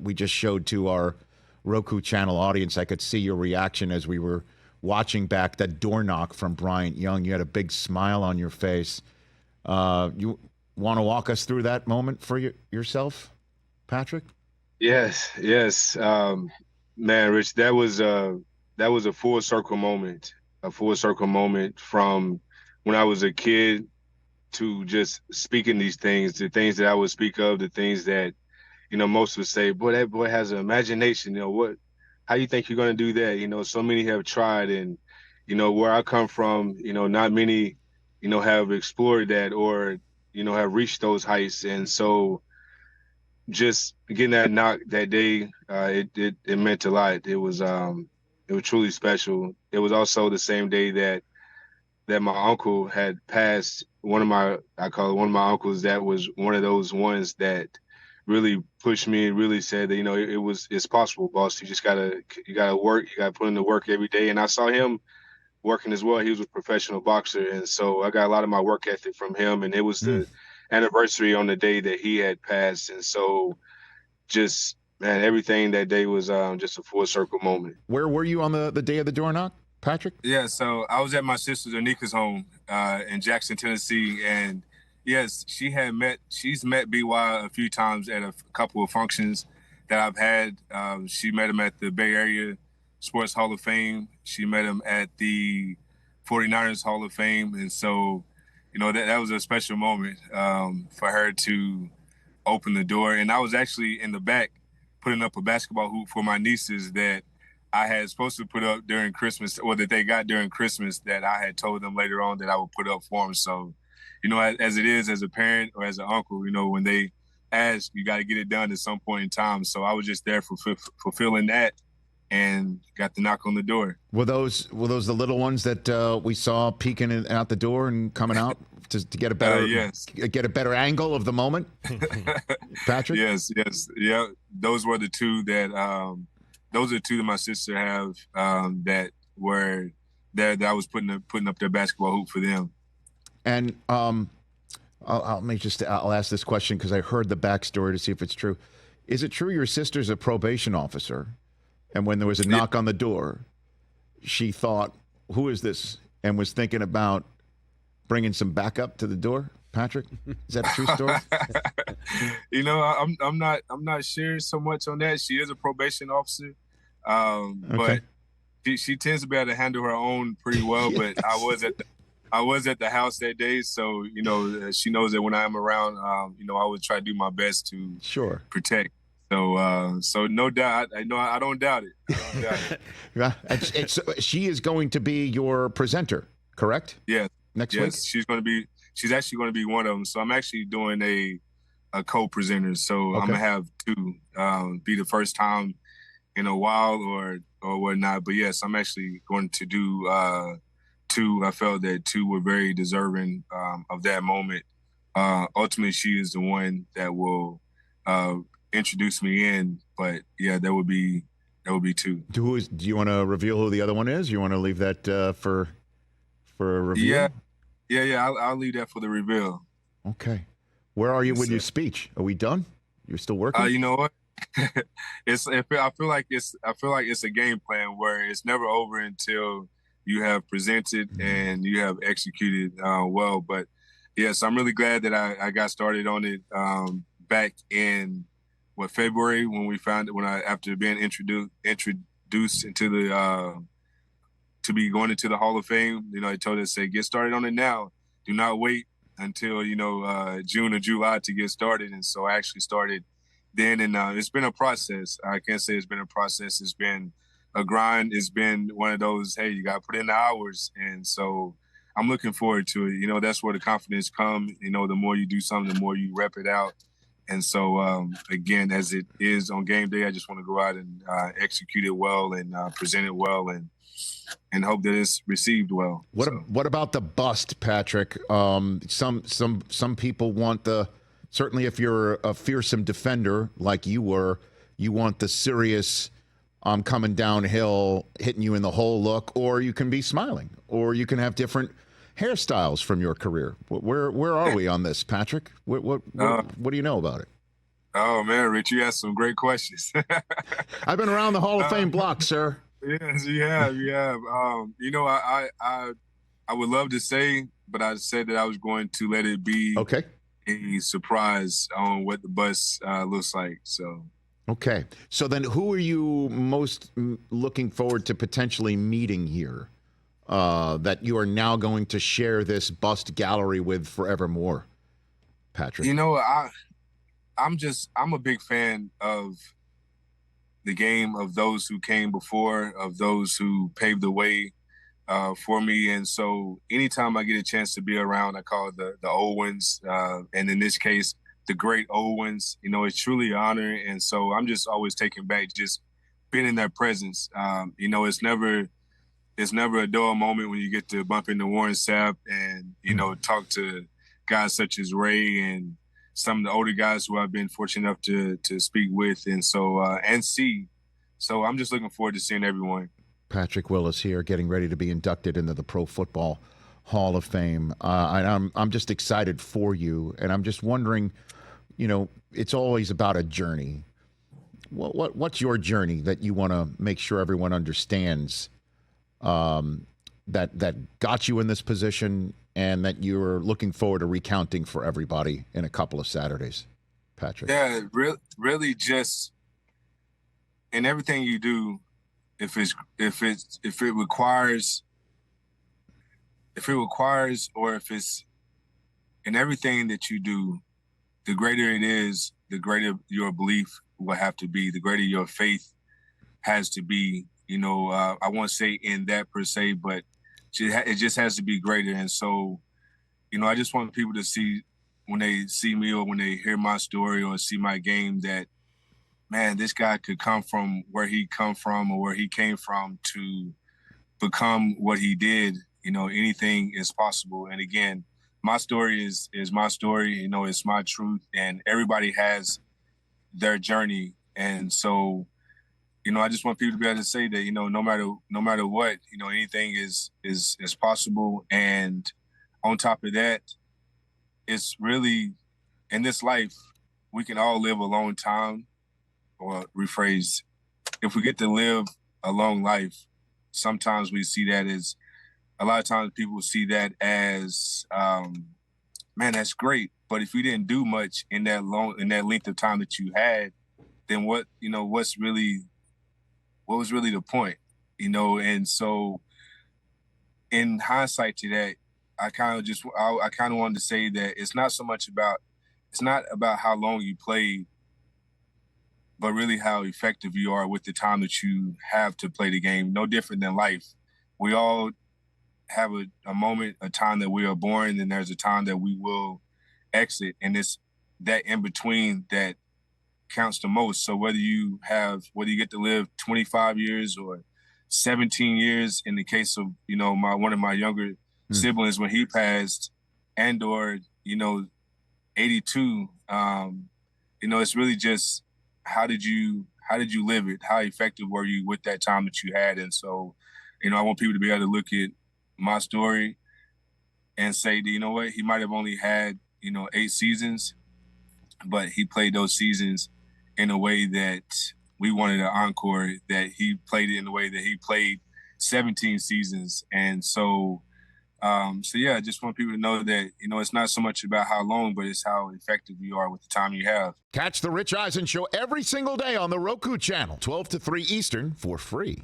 we just showed to our Roku channel audience. I could see your reaction as we were watching back that door knock from Bryant Young. You had a big smile on your face. You want to walk us through that moment for yourself, Patrick? Yes. Man, Rich, that was a full circle moment. A full circle moment from when I was a kid to just speaking these things, the things that I would speak of, the things that, most would say, boy, that boy has an imagination. How you think you're going to do that? So many have tried, and, where I come from, not many, have explored that or, have reached those heights. And so just getting that knock that day, it meant a lot. It was truly special. It was also the same day that my uncle had passed. I call it one of my uncles that was one of those ones that really pushed me and really said that, it's possible, boss. You gotta work, you gotta put in the work every day. And I saw him working as well. He was a professional boxer. And so I got a lot of my work ethic from him. And it was the anniversary on the day that he had passed. And so just, man, everything that day was just a full circle moment. Where were you on the day of the door knock, Patrick? Yeah, so I was at my sister Anika's home in Jackson, Tennessee, and yes, she's met BY a few times at a couple of functions that I've had. She met him at the Bay Area Sports Hall of Fame. She met him at the 49ers Hall of Fame, and so, that was a special moment for her to open the door. And I was actually in the back putting up a basketball hoop for my nieces that I had supposed to put up during Christmas, or that they got during Christmas, that I had told them later on that I would put up for them. So, as it is as a parent or as an uncle, when they ask, you got to get it done at some point in time. So I was just there for fulfilling that and got the knock on the door. Were those the little ones that we saw peeking out the door and coming out to get a better get a better angle of the moment? Patrick? Yes. Yeah. Those were the two that those are two that my sister have that were there that I was putting up their basketball hoop for them. And I'll ask this question because I heard the backstory to see if it's true. Is it true your sister's a probation officer, and when there was a knock on the door, she thought, "Who is this?" and was thinking about bringing some backup to the door? Patrick, is that a true story? I'm not sure so much on that. She is a probation officer. But she tends to be able to handle her own pretty well. But I was at the house that day, so she knows that when I'm around, I would try to do my best to protect. So no doubt, I don't doubt it. She is going to be your presenter, correct? Yeah. Next week. She's actually going to be one of them. So I'm actually doing a co-presenter. So I'm gonna have two. Be the first time in a while or whatnot. But yes, I'm actually going to do two. I felt that two were very deserving of that moment. Ultimately, she is the one that will introduce me in. But yeah, that would be two. Do you want to reveal who the other one is? You want to leave that for a review? Yeah. I'll leave that for the reveal. Okay. Where are you with your speech? Are we done? You're still working? You know what? I feel like it's a game plan where it's never over until you have presented and you have executed well. But yes, I'm really glad that I got started on it back in February after being introduced into the to be going into the Hall of Fame. They told us, say, get started on it now. Do not wait until June or July to get started. And so I actually started then, and it's been a process. I can't say it's been a process. It's been a grind. It's been one of those, hey, you got to put in the hours. And so I'm looking forward to it. That's where the confidence comes. The more you do something, the more you rep it out. And so, again, as it is on game day, I just want to go out and execute it well and present it well and hope that it's received well. What about the bust, Patrick? Some people want certainly if you're a fearsome defender like you were, you want the serious coming downhill, hitting you in the hole look, or you can be smiling, or you can have different hairstyles from your career. Where are we on this, Patrick? What do you know about it? Oh man, Rich, you asked some great questions. I've been around the Hall of Fame block, sir. Yes, you have. You have. I would love to say, but I said that I was going to let it be Okay. a surprise on what the bus looks like. So. Okay. So then who are you most looking forward to potentially meeting here that you are now going to share this bust gallery with forevermore, Patrick? You know, I'm a big fan of the game, of those who came before, of those who paved the way for me. And so anytime I get a chance to be around, I call it the old ones. And in this case, the great old ones, it's truly an honor. And so I'm just always taken back just being in their presence. It's never a dull moment when you get to bump into Warren Sapp and, talk to guys such as Ray and some of the older guys who I've been fortunate enough to speak with and so and see. So I'm just looking forward to seeing everyone. Patrick Willis here, getting ready to be inducted into the Pro Football Hall of Fame. And I'm just excited for you. And I'm just wondering, it's always about a journey. What's your journey that you want to make sure everyone understands that got you in this position and that you're looking forward to recounting for everybody in a couple of Saturdays, Patrick? Yeah, really just in everything you do, if it requires or if it's in everything that you do, the greater it is, the greater your belief will have to be, the greater your faith has to be. I won't say in that per se, but it just has to be greater. And so, I just want people to see when they see me or when they hear my story or see my game that, man, this guy could come from where he come from or where he came from to become what he did. Anything is possible. And again, my story is my story. It's my truth, and everybody has their journey. And so, I just want people to be able to say that, no matter what, anything is possible. And on top of that, it's really in this life, we can all live a long time. Or rephrase, if we get to live a long life, sometimes we see that as, a lot of times people see that as, man, that's great. But if we didn't do much in that length of time that you had, then what was really the point, And so in hindsight to that, I kind of wanted to say that it's not about how long you played, but really how effective you are with the time that you have to play the game. No different than life. We all have a moment, a time that we are born, and there's a time that we will exit. And it's that in between that counts the most. So whether you get to live 25 years or 17 years, in the case of, one of my younger siblings when he passed, and or, 82, it's really just, how did you live it? How effective were you with that time that you had? And so, I want people to be able to look at my story and say, you know what, he might have only had, 8 seasons, but he played those seasons in a way that we wanted an encore, that he played it in the way that he played 17 seasons. And so, I just want people to know that, it's not so much about how long, but it's how effective you are with the time you have. Catch the Rich Eisen Show every single day on the Roku channel, 12 to 3 Eastern, for free.